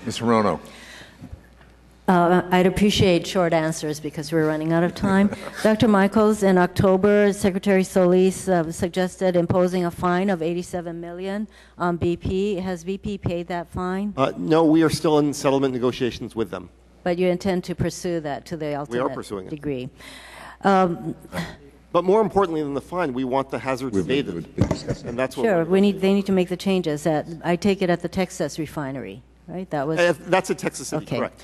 Ms. Hirono. I'd appreciate short answers because we're running out of time. Dr. Michaels, in October, Secretary Solis suggested imposing a fine of $87 million on BP. Has BP paid that fine? No, we are still in settlement negotiations with them. But you intend to pursue that to the ultimate degree. But more importantly than the fine, we want the hazards abated. And that's what sure, they need to make the changes. I take it at the Texas refinery, right? That's at Texas City, okay. Correct.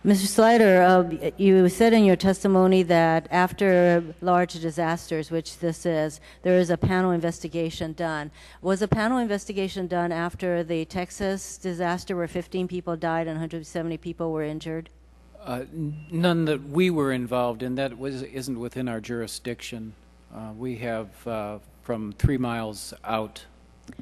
Mr. Slider, you said in your testimony that after large disasters, which this is, there is a panel investigation done. Was a panel investigation done after the Texas disaster where 15 people died and 170 people were injured? None that we were involved in. That isn't within our jurisdiction. We have from 3 miles out.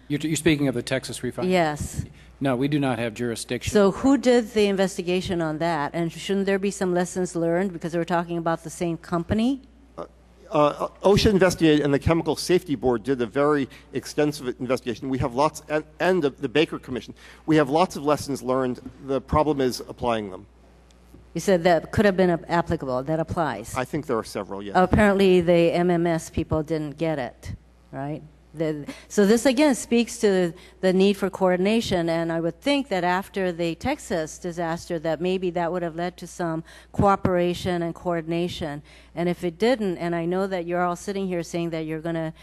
You're speaking of the Texas refinery? Yes. No, we do not have jurisdiction. So who did the investigation on that? And shouldn't there be some lessons learned because we're talking about the same company? OSHA investigated, and the Chemical Safety Board did a very extensive investigation. We have lots, and the Baker Commission. We have lots of lessons learned. The problem is applying them. You said that could have been applicable. That applies. I think there are several, yes. Apparently the MMS people didn't get it, right? So this again speaks to the need for coordination, and I would think that after the Texas disaster that maybe that would have led to some cooperation and coordination. And if it didn't, and I know that you're all sitting here saying that you're going to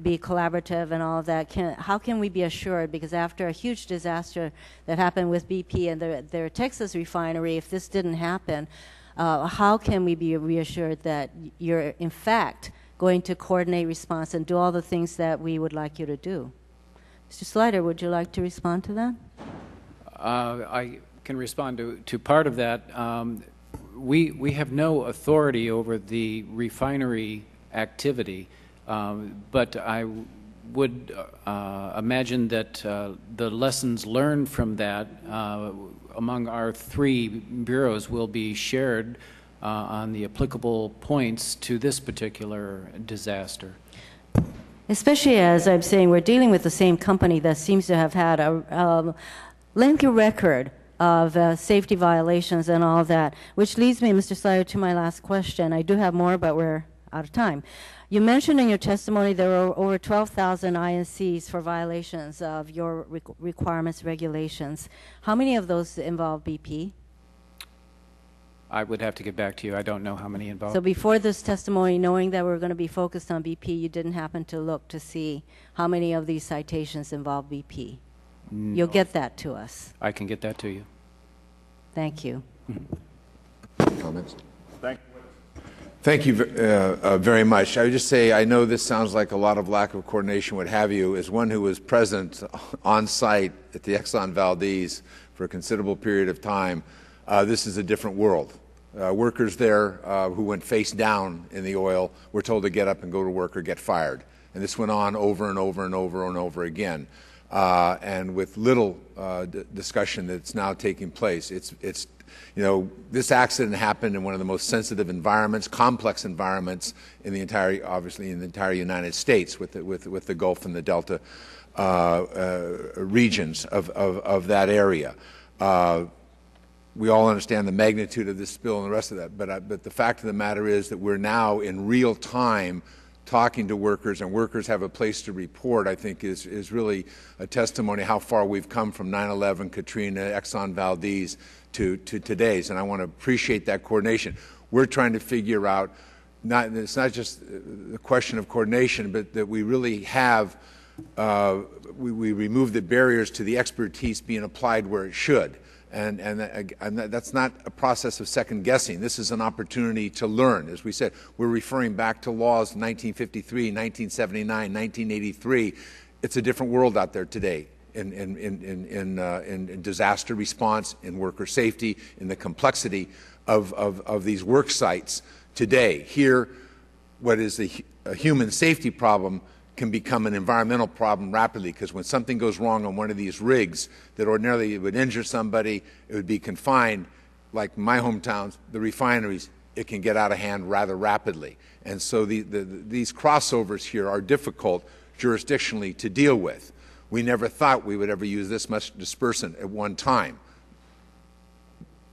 be collaborative and all of that, how can we be assured? Because after a huge disaster that happened with BP and their Texas refinery, if this didn't happen, how can we be reassured that you're in fact going to coordinate response and do all the things that we would like you to do? Mr. Slider, would you like to respond to that? I can respond to part of that. We have no authority over the refinery activity, but I would imagine that the lessons learned from that among our 3 bureaus will be shared on the applicable points to this particular disaster. Especially as I'm saying, we're dealing with the same company that seems to have had a lengthy record of safety violations and all that, which leads me, Mr. Slider, to my last question. I do have more, but we're out of time. You mentioned in your testimony there were over 12,000 INCs for violations of your requirements, regulations. How many of those involve BP? I would have to get back to you. I don't know how many involved. So before this testimony, knowing that we're going to be focused on BP, you didn't happen to look to see how many of these citations involve BP? No. You'll get that to us. I can get that to you. Thank you. Comments? Thank you very much. I would just say I know this sounds like a lot of lack of coordination, what have you. As one who was present on site at the Exxon Valdez for a considerable period of time, this is a different world. Workers there who went face down in the oil were told to get up and go to work or get fired. And this went on over and over and over and over again. And with little discussion that's now taking place. It's you know, this accident happened in one of the most sensitive environments, complex environments in the entire, obviously in the entire United States, with the Gulf and the Delta regions of that area. We all understand the magnitude of this spill and the rest of that, but the fact of the matter is that we're now in real time talking to workers, and workers have a place to report, I think is really a testimony how far we've come from 9/11, Katrina, Exxon Valdez to today's, and I want to appreciate that coordination. We're trying to figure out, it's not just the question of coordination, but that we really have, we remove the barriers to the expertise being applied where it should. And that's not a process of second guessing. This is an opportunity to learn. As we said, we're referring back to laws of 1953, 1979, 1983. It's a different world out there today in disaster response, in worker safety, in the complexity of these work sites today. Here, what is a human safety problem can become an environmental problem rapidly, because when something goes wrong on one of these rigs that ordinarily would injure somebody, it would be confined, like my hometowns, the refineries, it can get out of hand rather rapidly. And so these crossovers here are difficult jurisdictionally to deal with. We never thought we would ever use this much dispersant at one time.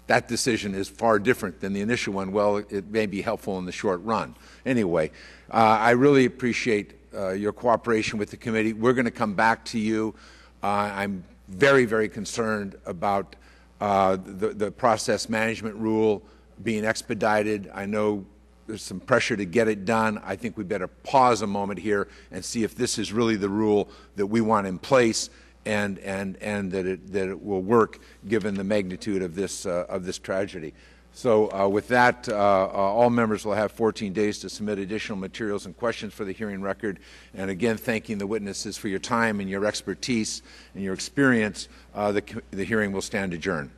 that decision is far different than the initial one. Well, it may be helpful in the short run. Anyway, I really appreciate your cooperation with the committee. We're going to come back to you. I'm very, very concerned about the process management rule being expedited. I know there's some pressure to get it done. I think we better pause a moment here and see if this is really the rule that we want in place, and that it will work given the magnitude of this tragedy. So with that, all members will have 14 days to submit additional materials and questions for the hearing record. And again, thanking the witnesses for your time and your expertise and your experience, the hearing will stand adjourned.